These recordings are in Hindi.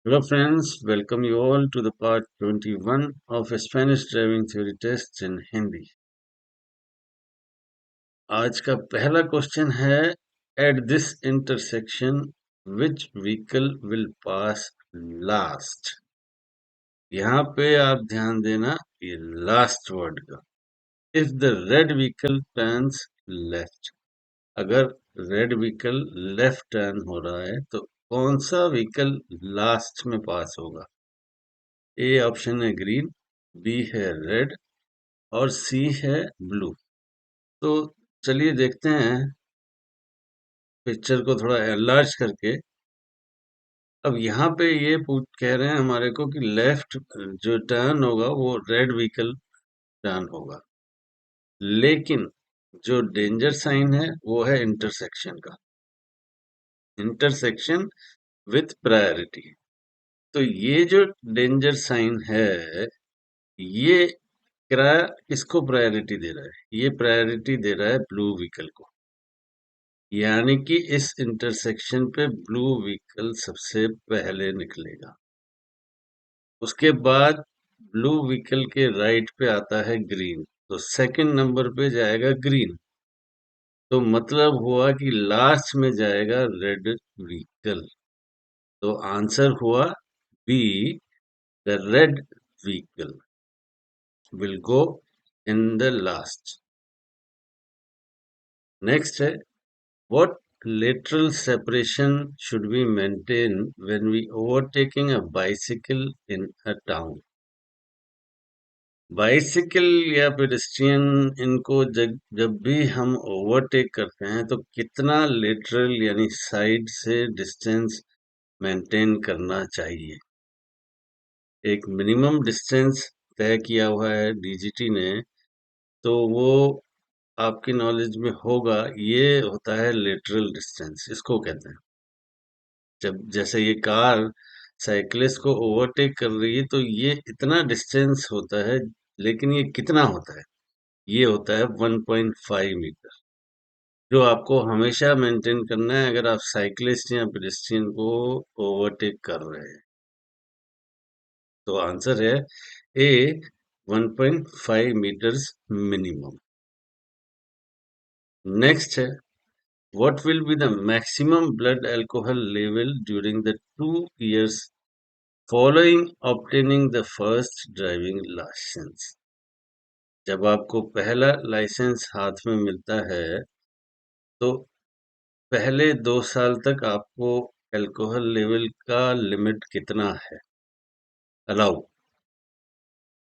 Hello friends, welcome you all to the part 21 of Spanish driving theory tests in Hindi. आज का पहला क्वेश्चन है at this intersection which vehicle will pass last. यहाँ पे आप ध्यान देना ये लास्ट वर्ड का। If the red vehicle turns left, अगर रेड व्हीकल लेफ्ट टर्न हो रहा है तो कौन सा व्हीकल लास्ट में पास होगा? ए ऑप्शन है ग्रीन, बी है रेड और सी है ब्लू। तो चलिए देखते हैं पिक्चर को थोड़ा एनलार्ज करके। अब यहाँ पे ये पूछ कह रहे हैं हमारे को कि लेफ्ट जो टर्न होगा वो रेड व्हीकल टर्न होगा, लेकिन जो डेंजर साइन है वो है इंटरसेक्शन का, इंटरसेक्शन विथ प्रायोरिटी। तो ये जो डेंजर साइन है ये किराया किसको प्रायोरिटी दे रहा है? ये प्रायोरिटी दे रहा है ब्लू व्हीकल को, यानी कि इस इंटरसेक्शन पे ब्लू व्हीकल सबसे पहले निकलेगा। उसके बाद ब्लू व्हीकल के राइट पे आता है ग्रीन, तो सेकंड नंबर पे जाएगा ग्रीन। तो मतलब हुआ कि लास्ट में जाएगा रेड व्हीकल। तो आंसर हुआ B, the red vehicle will go in the last. Next है, what lateral separation should we maintain when we overtaking a bicycle in a town? Bicycle या पेडेस्ट्रियन इनको जब भी हम ओवरटेक करते हैं तो कितना लेटरल यानी साइड से डिस्टेंस मेंटेन करना चाहिए? एक मिनिमम डिस्टेंस तय किया हुआ है डीजीटी ने, तो वो आपकी नॉलेज में होगा। ये होता है लेटरल डिस्टेंस, इसको कहते हैं। जब जैसे ये कार साइकिलिस्ट को ओवरटेक कर रही है तो ये इतना डिस्टेंस होता है, लेकिन ये कितना होता है? ये होता है 1.5 मीटर, जो आपको हमेशा मेंटेन करना है अगर आप साइकिलिस्ट या पेडेस्ट्रियन को ओवरटेक कर रहे हैं। तो आंसर है ए, 1.5 मीटर्स मिनिमम। नेक्स्ट है, what will be the maximum blood alcohol level during the 2 years following obtaining the first driving license? जब आपको पहला लाइसेंस हाथ में मिलता है तो पहले 2 साल तक आपको अल्कोहल लेवल का लिमिट कितना है अलाउ?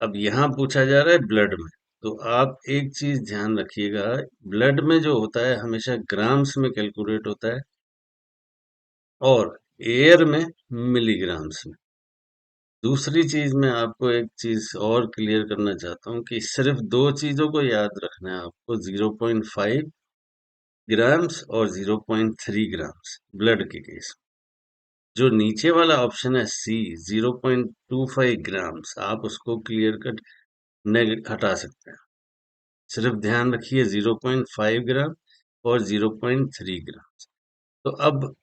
अब यहाँ पूछा जा रहा है ब्लड में, तो आप एक चीज ध्यान रखिएगा, ब्लड में जो होता है हमेशा ग्राम्स में कैलकुलेट होता है और एयर में मिलीग्राम्स में। दूसरी चीज मैं आपको एक चीज और क्लियर करना चाहता हूँ कि सिर्फ दो चीजों को याद रखना है आपको, 0.5 ग्राम्स और 0.3 ग्राम्स ब्लड के केस। जो नीचे वाला ऑप्शन है सी, 0.25 ग्राम्स, आप उसको क्लियर कट हटा सकते हैं। सिर्फ ध्यान रखिए 0.5 ग्राम और 0.3 ग्राम। तो अब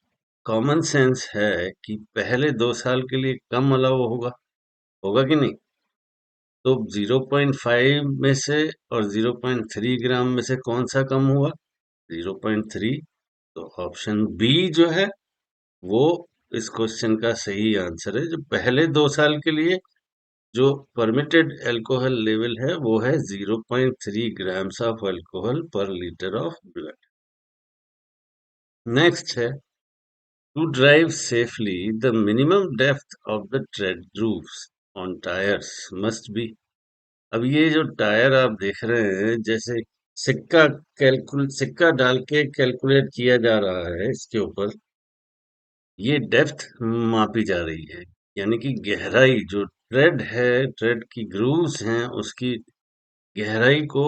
कॉमन सेंस है कि पहले 2 साल के लिए कम अलाउ होगा, होगा कि नहीं? तो 0.5 में से और 0.3 ग्राम में से कौन सा कम हुआ? 0.3। तो ऑप्शन बी जो है वो इस क्वेश्चन का सही आंसर है। जो पहले 2 साल के लिए जो परमिटेड अल्कोहल लेवल है वो है 0.3 grams of alcohol per litre of blood. Next है, to drive safely the minimum depth of the tread roofs on tyres must be. अब ये जो टायर आप देख रहे हैं, जैसे सिक्का डाल के कैलकुलेट किया जा रहा है इसके ऊपर, ये डेप्थ मापी जा रही है, यानी कि गहराई जो ट्रेड है, ट्रेड की ग्रूव्स हैं उसकी गहराई को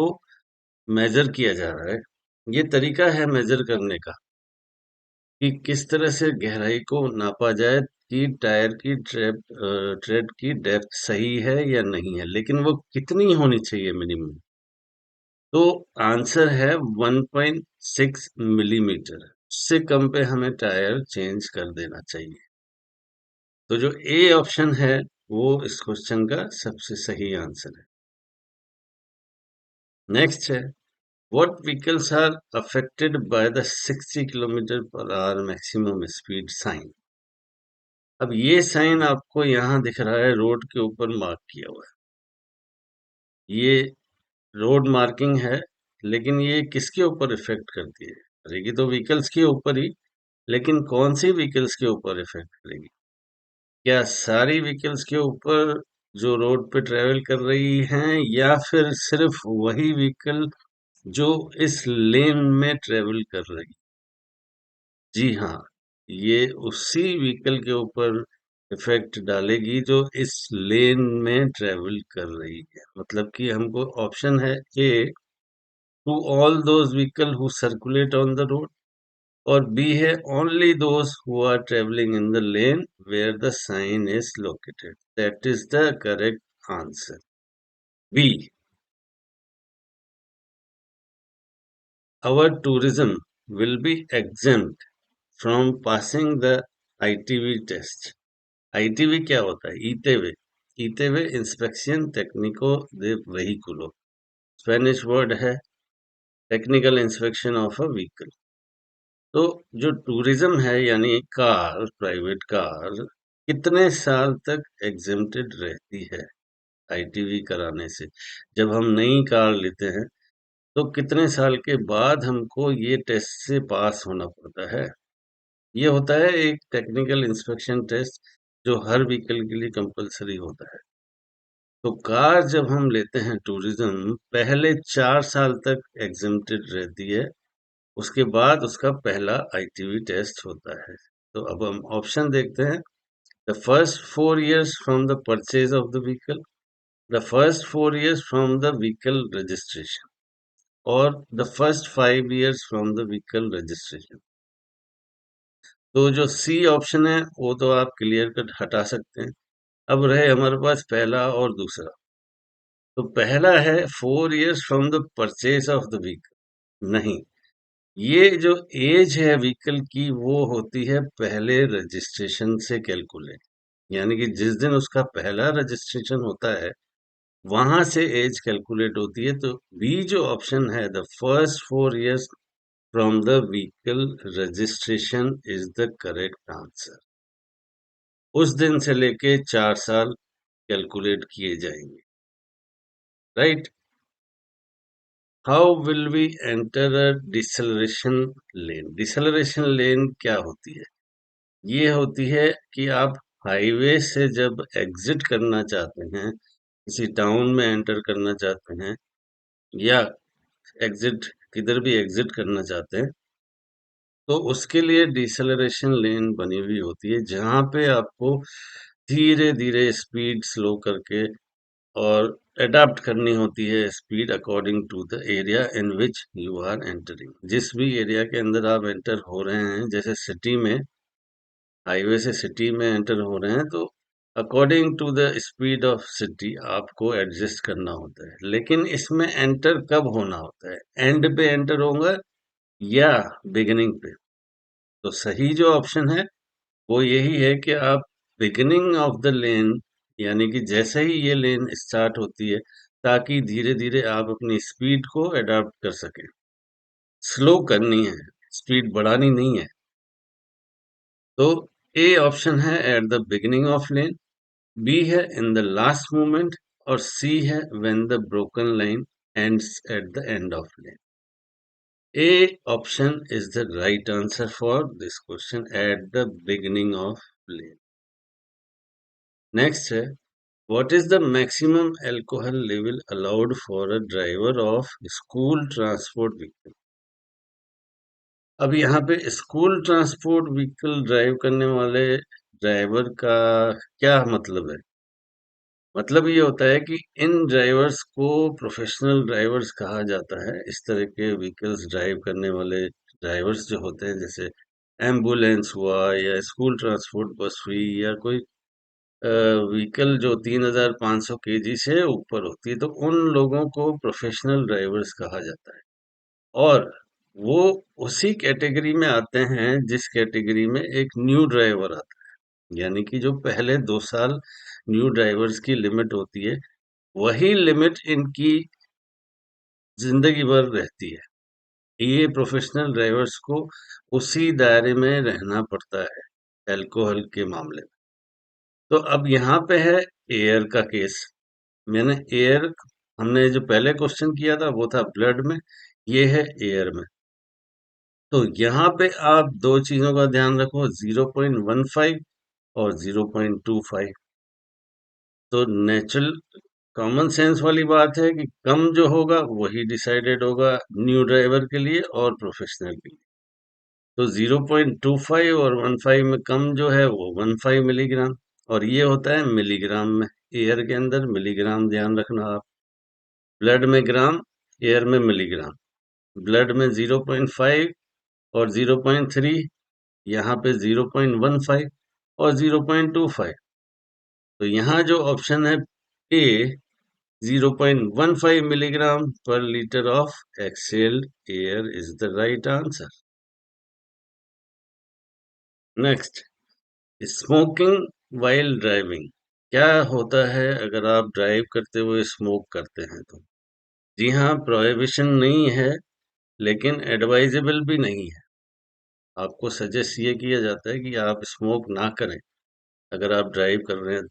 मेजर किया जा रहा है। ये तरीका है मेजर करने का कि किस तरह से गहराई को नापा जाए कि टायर की ट्रेड की डेप्थ सही है या नहीं है, लेकिन वो कितनी होनी चाहिए मिनिमम? तो आंसर है 1.6 मिलीमीटर। उससे कम पे हमें टायर चेंज कर देना चाहिए। तो जो ए ऑप्शन है वो इस क्वेश्चन का सबसे सही आंसर है। नेक्स्ट है, what vehicles are affected by the 60 kilometre per hour maximum speed sign. अब ये साइन आपको यहाँ दिख रहा है, रोड के ऊपर मार्क किया हुआ है। ये रोड मार्किंग है, लेकिन ये किसके ऊपर इफेक्ट करती है? करेगी तो व्हीकल्स के ऊपर ही, लेकिन कौन सी व्हीकल्स के ऊपर इफेक्ट करेगी? क्या सारी व्हीकल्स के ऊपर जो रोड पे ट्रेवल कर रही हैं, या फिर सिर्फ वही व्हीकल जो इस लेन में ट्रेवल कर रही? जी हाँ, ये उसी व्हीकल के ऊपर इफेक्ट डालेगी जो इस लेन में ट्रेवल कर रही है। मतलब कि हमको ऑप्शन है A, to all those vehicle who circulate on the road, और बी है only those who are travelling in the lane where the sign is located. That is the correct answer, B. Our tourism will be exempt from passing the ITV test. ITV क्या होता है? ईटेवे। ईटेवे इंस्पेक्शन टेक्निको दे व्हीकुलो, स्पेनिश वर्ड है, technical inspection of a vehicle. तो जो टूरिज्म है यानी कार, प्राइवेट कार, कितने साल तक एग्जेम्प्टेड रहती है आईटीवी कराने से? जब हम नई कार लेते हैं तो कितने साल के बाद हमको ये टेस्ट से पास होना पड़ता है? ये होता है एक टेक्निकल इंस्पेक्शन टेस्ट, जो हर व्हीकल के लिए कंपलसरी होता है। तो कार जब हम लेते हैं टूरिज्म, पहले 4 साल तक एग्जेम्प्टेड रहती है, उसके बाद उसका पहला आईटीवी टेस्ट होता है। तो अब हम ऑप्शन देखते हैं। The first 4 years from the purchase of the vehicle, the first 4 years from the vehicle registration, और the first 5 years from the vehicle registration. तो जो सी ऑप्शन है वो तो आप क्लियर कट हटा सकते हैं। अब रहे हमारे पास पहला और दूसरा। तो पहला है 4 years from the purchase of the vehicle. नहीं, ये जो एज है व्हीकल की वो होती है पहले रजिस्ट्रेशन से कैलकुलेट, यानी कि जिस दिन उसका पहला रजिस्ट्रेशन होता है वहां से एज कैलकुलेट होती है। तो बी जो ऑप्शन है, the first 4 years from the vehicle registration, is the correct answer. उस दिन से लेके 4 साल कैलकुलेट किए जाएंगे, right. How will we enter a deceleration lane? Deceleration lane क्या होती है? ये होती है कि आप हाईवे से जब एग्जिट करना चाहते हैं, किसी टाउन में एंटर करना चाहते हैं, या एग्जिट किधर भी एग्जिट करना चाहते हैं, तो उसके लिए डिसलरेशन लेन बनी हुई होती है, जहां पे आपको धीरे धीरे स्पीड स्लो करके और अडाप्ट करनी होती है speed according to the area in which you are entering. जिस भी एरिया के अंदर आप एंटर हो रहे हैं, जैसे सिटी में, हाईवे से सिटी में एंटर हो रहे हैं, तो according to the speed of city आपको एडजस्ट करना होता है। लेकिन इसमें एंटर कब होना होता है? एंड पे एंटर होगा या बिगिनिंग पे? तो सही जो ऑप्शन है वो यही है कि आप बिगिनिंग ऑफ द लेन, यानी कि जैसे ही ये लेन स्टार्ट होती है, ताकि धीरे धीरे आप अपनी स्पीड को अडॉप्ट कर सकें। स्लो करनी है, स्पीड बढ़ानी नहीं है। तो ए ऑप्शन है at the beginning of lane, B है इन द लास्ट मोमेंट, और सी है when the broken line ends at the end of lane. A option is the right answer for this question, at the beginning of lane. Next है, what is the maximum alcohol level allowed for a driver of school transport vehicle? अब यहाँ पे स्कूल ट्रांसपोर्ट व्हीकल ड्राइव करने वाले ड्राइवर का क्या मतलब है? मतलब ये होता है कि इन ड्राइवर्स को प्रोफेशनल ड्राइवर्स कहा जाता है। इस तरह के व्हीकल्स ड्राइव करने वाले ड्राइवर्स जो होते हैं, जैसे एम्बुलेंस हुआ, या स्कूल ट्रांसपोर्ट बस हुई, या कोई व्हीकल जो 3500 केजी से ऊपर होती है, तो उन लोगों को प्रोफेशनल ड्राइवर्स कहा जाता है। और वो उसी कैटेगरी में आते हैं जिस कैटेगरी में एक न्यू ड्राइवर आता है। यानी कि जो पहले 2 साल न्यू ड्राइवर्स की लिमिट होती है, वही लिमिट इनकी ज़िंदगी भर रहती है। ये प्रोफेशनल ड्राइवर्स को उसी दायरे में रहना पड़ता है, अल्कोहल के मामले में। तो अब यहाँ पे है एयर का केस। मैंने एयर हमने जो पहले क्वेश्चन किया था वो था ब्लड में, ये है एयर में। तो यहाँ पे आप 2 चीज़ों का ध्यान रखो, 0.15 और 0.25। तो नेचुरल कॉमन सेंस वाली बात है कि कम जो होगा वही डिसाइडेड होगा न्यू ड्राइवर के लिए और प्रोफेशनल के लिए। तो 0.25 और 15 में कम जो है वो 15 मिलीग्राम, और ये होता है मिलीग्राम में। एयर के अंदर मिलीग्राम ध्यान रखना आप। ब्लड में ग्राम, एयर में मिलीग्राम। ब्लड में 0.5 और 0.3, यहाँ पे 0.15 और 0.25। तो यहाँ जो ऑप्शन है ए, 0.15 milligram per liter of exhaled air is the right answer. Next, smoking while driving. क्या होता है अगर आप ड्राइव करते हुए स्मोक करते हैं तो? जी हाँ, प्रोहिबिशन नहीं है, लेकिन एडवाइजेबल भी नहीं है। आपको सजेस्ट ये किया जाता है कि आप स्मोक ना करें अगर आप ड्राइव कर रहे हैं।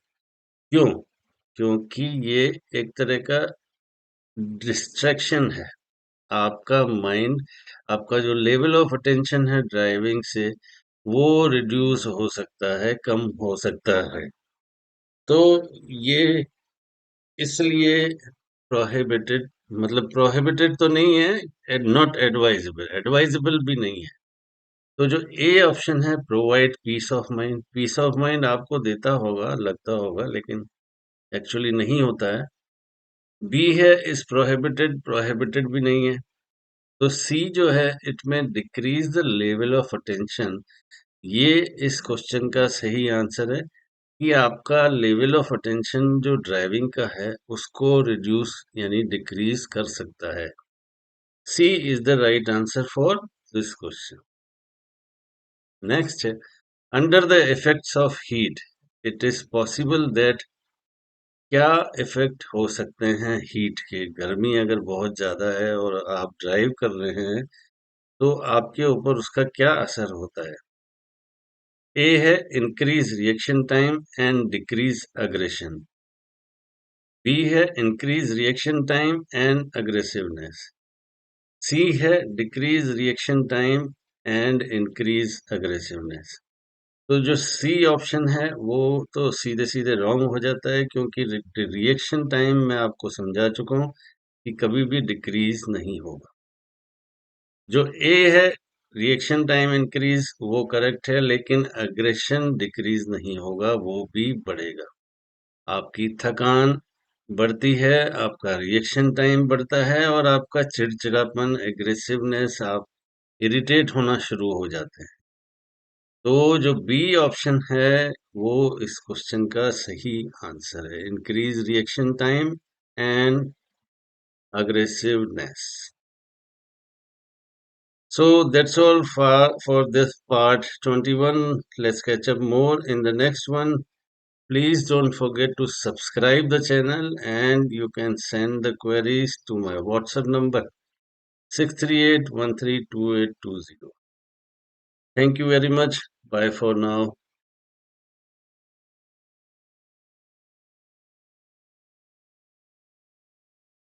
क्यों? क्योंकि ये एक तरह का डिस्ट्रैक्शन है। आपका माइंड, आपका जो लेवल ऑफ अटेंशन है ड्राइविंग से, वो रिड्यूस हो सकता है, कम हो सकता है। तो ये इसलिए प्रोहिबिटेड, मतलब प्रोहिबिटेड तो नहीं है, नॉट एडवाइजेबल, एडवाइजेबल भी नहीं है। तो जो ए ऑप्शन है, provide peace of mind, peace of mind आपको देता होगा, लगता होगा, लेकिन एक्चुअली नहीं होता है। बी है इज प्रोहिबिटेड, प्रोहिबिटेड भी नहीं है। तो सी जो है, इट में decrease the level of attention, ये इस क्वेश्चन का सही आंसर है कि आपका लेवल ऑफ अटेंशन जो ड्राइविंग का है उसको रिड्यूस यानी डिक्रीज कर सकता है। C is the right answer for this question. Next है, under the effects of heat it is possible that, क्या इफेक्ट हो सकते हैं हीट के? गर्मी अगर बहुत ज्यादा है और आप ड्राइव कर रहे हैं तो आपके ऊपर उसका क्या असर होता है? ए है increase reaction time and decrease aggression. B है increase reaction time and aggressiveness. C है decrease reaction time and increase aggressiveness. तो जो सी ऑप्शन है वो तो सीधे सीधे रॉन्ग हो जाता है, क्योंकि रिएक्शन टाइम मैं आपको समझा चुका हूं कि कभी भी डिक्रीज नहीं होगा। जो ए है रिएक्शन टाइम इंक्रीज, वो करेक्ट है, लेकिन अग्रेशन डिक्रीज नहीं होगा, वो भी बढ़ेगा। आपकी थकान बढ़ती है, आपका रिएक्शन टाइम बढ़ता है और आपका चिड़चिड़ापन, एग्रेसिवनेस, आप इरिटेट होना शुरू हो जाते हैं। तो जो बी ऑप्शन है वो इस क्वेश्चन का सही आंसर है, increase reaction time and aggressiveness. So that's all for this part 21. Let's catch up more in the next one. Please don't forget to subscribe the channel, and you can send the queries to my WhatsApp number 638132820. Thank you very much. Bye for now.